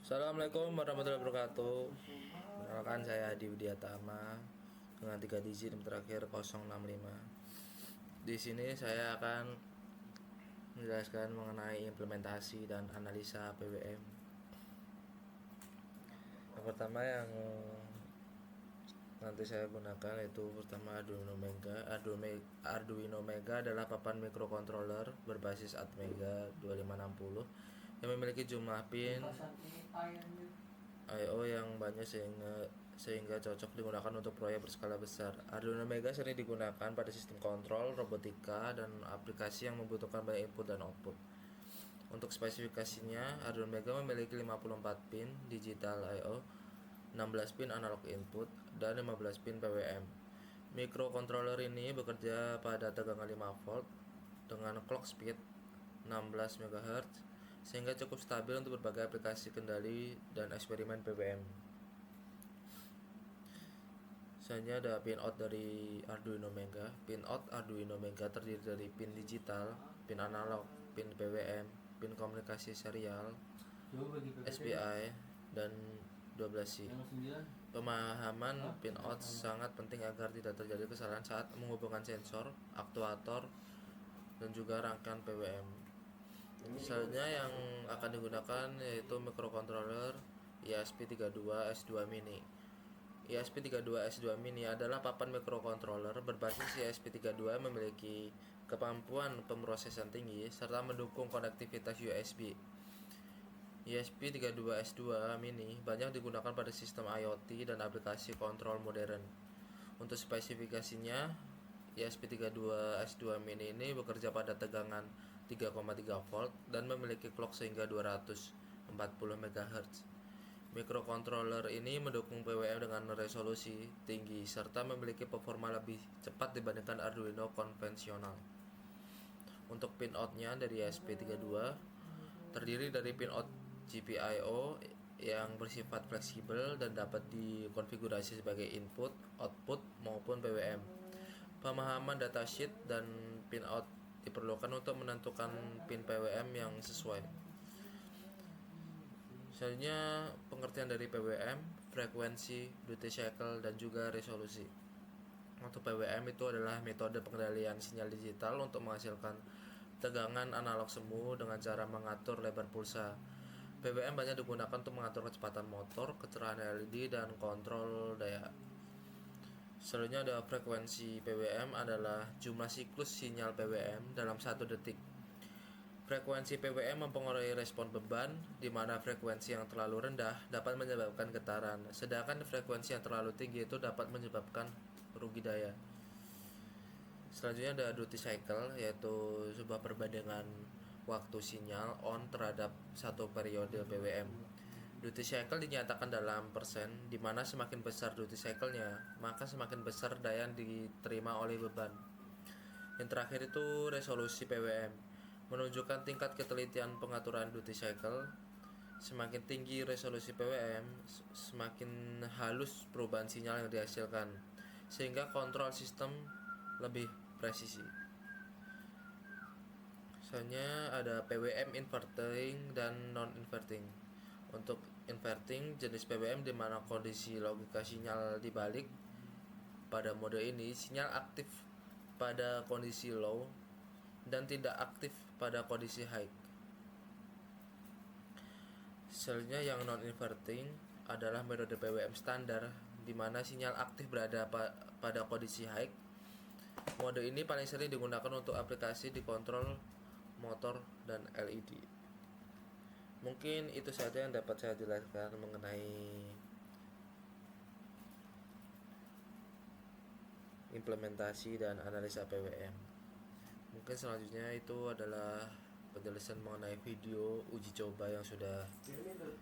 Assalamualaikum warahmatullahi wabarakatuh. Perkenalkan saya Adi Widiatama dengan 3 digit terakhir 065. Di sini saya akan menjelaskan mengenai implementasi dan analisa PWM. Yang pertama yang nanti saya gunakan yaitu pertama Arduino Mega adalah papan microcontroller berbasis Atmega 2560 yang memiliki jumlah pin I/O yang banyak sehingga cocok digunakan untuk proyek berskala besar. Arduino Mega sering digunakan pada sistem kontrol, robotika, dan aplikasi yang membutuhkan banyak input dan output. Untuk spesifikasinya, Arduino Mega memiliki 54 pin digital I/O, 16 pin analog input, dan 15 pin PWM. Microcontroller ini bekerja pada tegangan 5 volt dengan clock speed 16 MHz sehingga cukup stabil untuk berbagai aplikasi kendali dan eksperimen PWM. Selanjutnya ada pin out dari Arduino Mega. Pin out Arduino Mega terdiri dari pin digital, pin analog, pin PWM, pin komunikasi serial, SPI, dan 12C. Pemahaman pin out sangat penting agar tidak terjadi kesalahan saat menghubungkan sensor, aktuator, dan juga rangkaian PWM. Selanjutnya yang akan digunakan yaitu microcontroller ESP32S2 Mini. ESP32S2 Mini adalah papan microcontroller berbasis ESP32 memiliki kemampuan pemrosesan tinggi serta mendukung konektivitas USB. ESP32S2 Mini banyak digunakan pada sistem IoT dan aplikasi kontrol modern. Untuk spesifikasinya, ESP32S2 Mini ini bekerja pada tegangan 3,3 volt dan memiliki clock sehingga 240 MHz. Microcontroller ini mendukung PWM dengan resolusi tinggi serta memiliki performa lebih cepat dibandingkan Arduino konvensional. Untuk pin out-nya dari ESP32 terdiri dari pin out GPIO yang bersifat fleksibel dan dapat dikonfigurasi sebagai input, output, maupun PWM. Pemahaman datasheet dan pin out diperlukan untuk menentukan pin PWM yang sesuai. Selanjutnya pengertian dari PWM, frekuensi, duty cycle, dan juga resolusi. Untuk PWM itu adalah metode pengendalian sinyal digital untuk menghasilkan tegangan analog semu dengan cara mengatur lebar pulsa. PWM banyak digunakan untuk mengatur kecepatan motor, kecerahan LED, dan kontrol daya. Selanjutnya ada frekuensi PWM adalah jumlah siklus sinyal PWM dalam 1 detik. Frekuensi PWM mempengaruhi respon beban, di mana frekuensi yang terlalu rendah dapat menyebabkan getaran, sedangkan frekuensi yang terlalu tinggi itu dapat menyebabkan rugi daya. Selanjutnya ada duty cycle, yaitu sebuah perbandingan waktu sinyal on terhadap satu periode PWM. Duty cycle dinyatakan dalam persen, di mana semakin besar duty cycle-nya, maka semakin besar daya yang diterima oleh beban. Yang terakhir itu resolusi PWM, menunjukkan tingkat ketelitian pengaturan duty cycle. Semakin tinggi resolusi PWM, semakin halus perubahan sinyal yang dihasilkan, sehingga kontrol sistem lebih presisi. Misalnya ada PWM inverting dan non-inverting. Untuk inverting, jenis PWM di mana kondisi logika sinyal dibalik. Pada mode ini, sinyal aktif pada kondisi low dan tidak aktif pada kondisi high. Selanjutnya yang non-inverting adalah metode PWM standar di mana sinyal aktif berada pada kondisi high. Mode ini paling sering digunakan untuk aplikasi di kontrol motor dan LED. Mungkin itu saja yang dapat saya jelaskan mengenai implementasi dan analisa PWM. Mungkin selanjutnya itu adalah penjelasan mengenai video uji coba yang sudah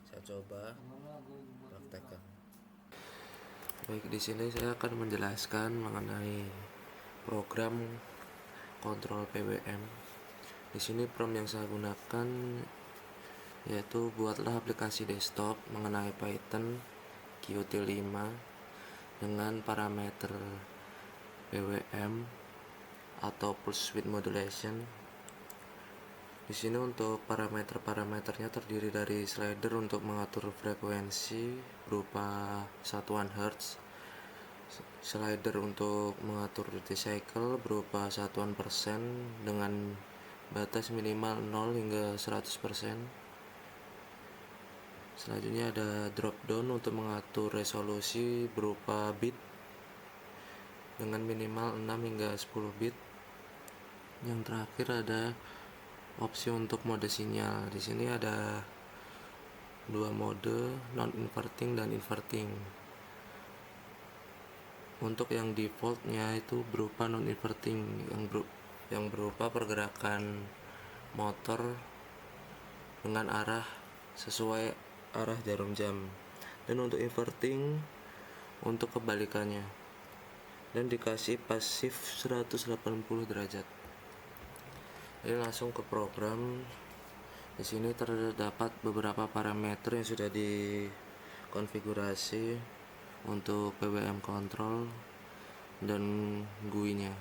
saya coba praktekkan. Baik, di sini saya akan menjelaskan mengenai program kontrol PWM. Di sini prompt yang saya gunakan yaitu buatlah aplikasi desktop mengenai Python Qt5 dengan parameter PWM atau pulse width modulation. Di sini untuk parameternya terdiri dari slider untuk mengatur frekuensi berupa satuan Hertz, slider untuk mengatur duty cycle berupa satuan persen dengan batas minimal 0 hingga 100%. Selanjutnya ada drop down untuk mengatur resolusi berupa bit dengan minimal 6 hingga 10 bit. Yang terakhir ada opsi untuk mode sinyal. Di sini ada dua mode, non inverting dan inverting. Untuk yang defaultnya itu berupa non inverting yang berupa pergerakan motor dengan arah sesuai arah jarum jam, dan untuk inverting untuk kebalikannya, dan dikasih pasif 180 derajat. Jadi langsung ke program. Di sini terdapat beberapa parameter yang sudah dikonfigurasi untuk PWM control dan GUI-nya.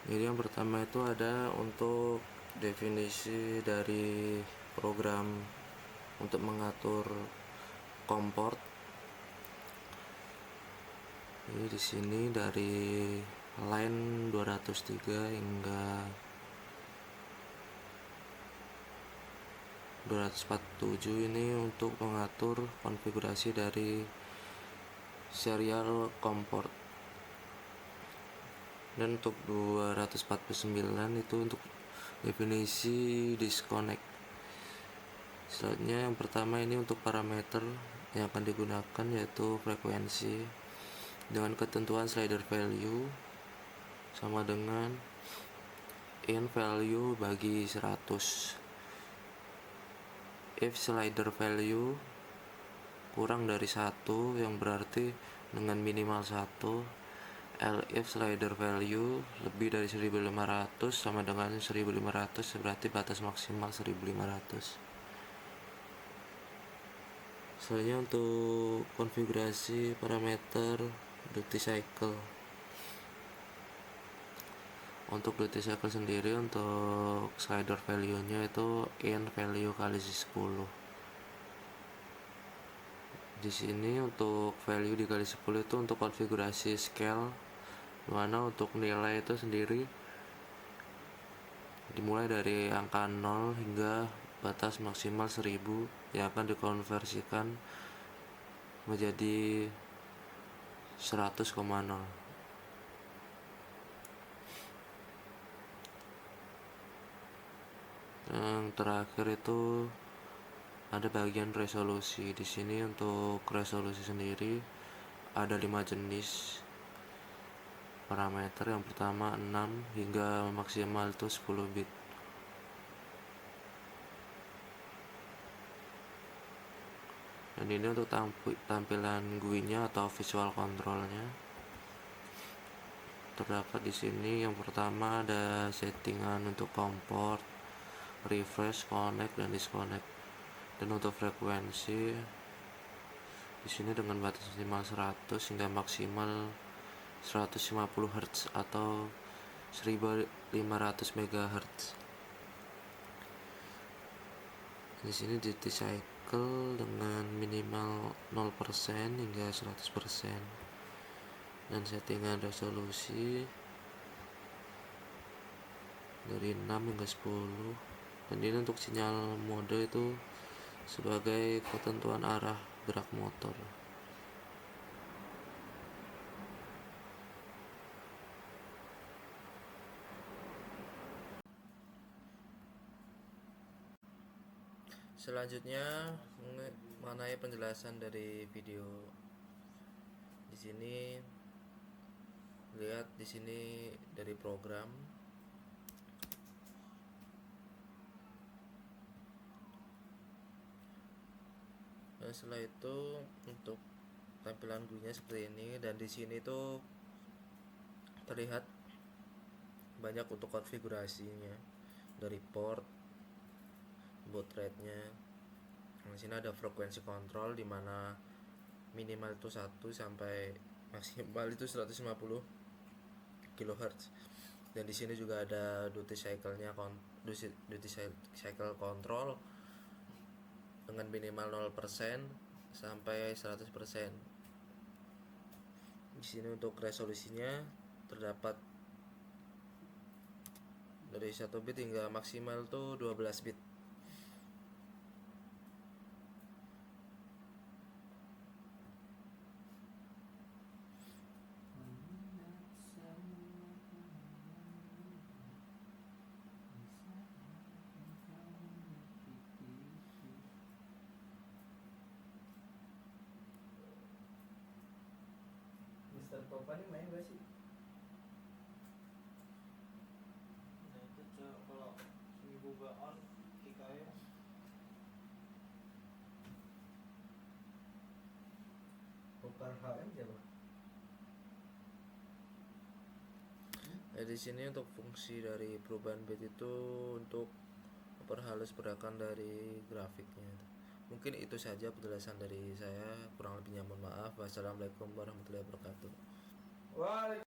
Jadi yang pertama itu ada untuk definisi dari program untuk mengatur kompor. Jadi di sini dari line 203 hingga 247 ini untuk mengatur konfigurasi dari serial kompor. Dan untuk 249 itu untuk definisi disconnect. Selanjutnya yang pertama ini untuk parameter yang akan digunakan yaitu frekuensi dengan ketentuan slider value sama dengan in value bagi 100. If slider value kurang dari 1 yang berarti dengan minimal 1. If slider value lebih dari 1500 sama dengan 1500 berarti batas maksimal 1500. Selanjutnya untuk konfigurasi parameter duty cycle. Untuk duty cycle sendiri untuk slider value nya itu in value kali 10. Di sini untuk value dikali 10 itu untuk konfigurasi scale, dimana untuk nilai itu sendiri dimulai dari angka 0 hingga batas maksimal 1000 yang akan dikonversikan menjadi 100,0. Yang terakhir itu ada bagian resolusi. Di sini untuk resolusi sendiri ada 5 jenis parameter. Yang pertama 6 hingga maksimal itu 10 bit. Dan ini untuk tampilan GUI-nya atau visual control-nya. Terdapat di sini yang pertama ada settingan untuk kompor, refresh, connect dan disconnect. Dan untuk frekuensi di sini dengan batas minimal 100 hingga maksimal 150 Hz atau 1500 MHz. Di sini duty cycle dengan minimal 0% hingga 100%. Dan settingan resolusi dari 6 hingga 10. Dan ini untuk sinyal mode itu sebagai ketentuan arah gerak motor. Selanjutnya mengenai penjelasan dari video. Di sini lihat di sini dari program. Dan setelah itu untuk tampilan GUI-nya seperti ini, dan di sini tuh terlihat banyak untuk konfigurasinya dari port, baud rate-nya. Di sini ada frekuensi kontrol di mana minimal itu 1 sampai maksimal itu 150 kHz. Dan di sini juga ada duty cycle-nya duty cycle control dengan minimal 0% sampai 100%. Di sini untuk resolusinya terdapat dari 1 bit hingga maksimal tuh 12 bit. Mister Topan ini main gak sih? Nah itu kalau seminggu gak on kikaya. Topan HM siapa? Di sini untuk fungsi dari perubahan bit itu untuk memperhalus pergerakan dari grafiknya. Mungkin itu saja penjelasan dari saya, kurang lebihnya mohon maaf. Wassalamualaikum warahmatullahi wabarakatuh. Wah.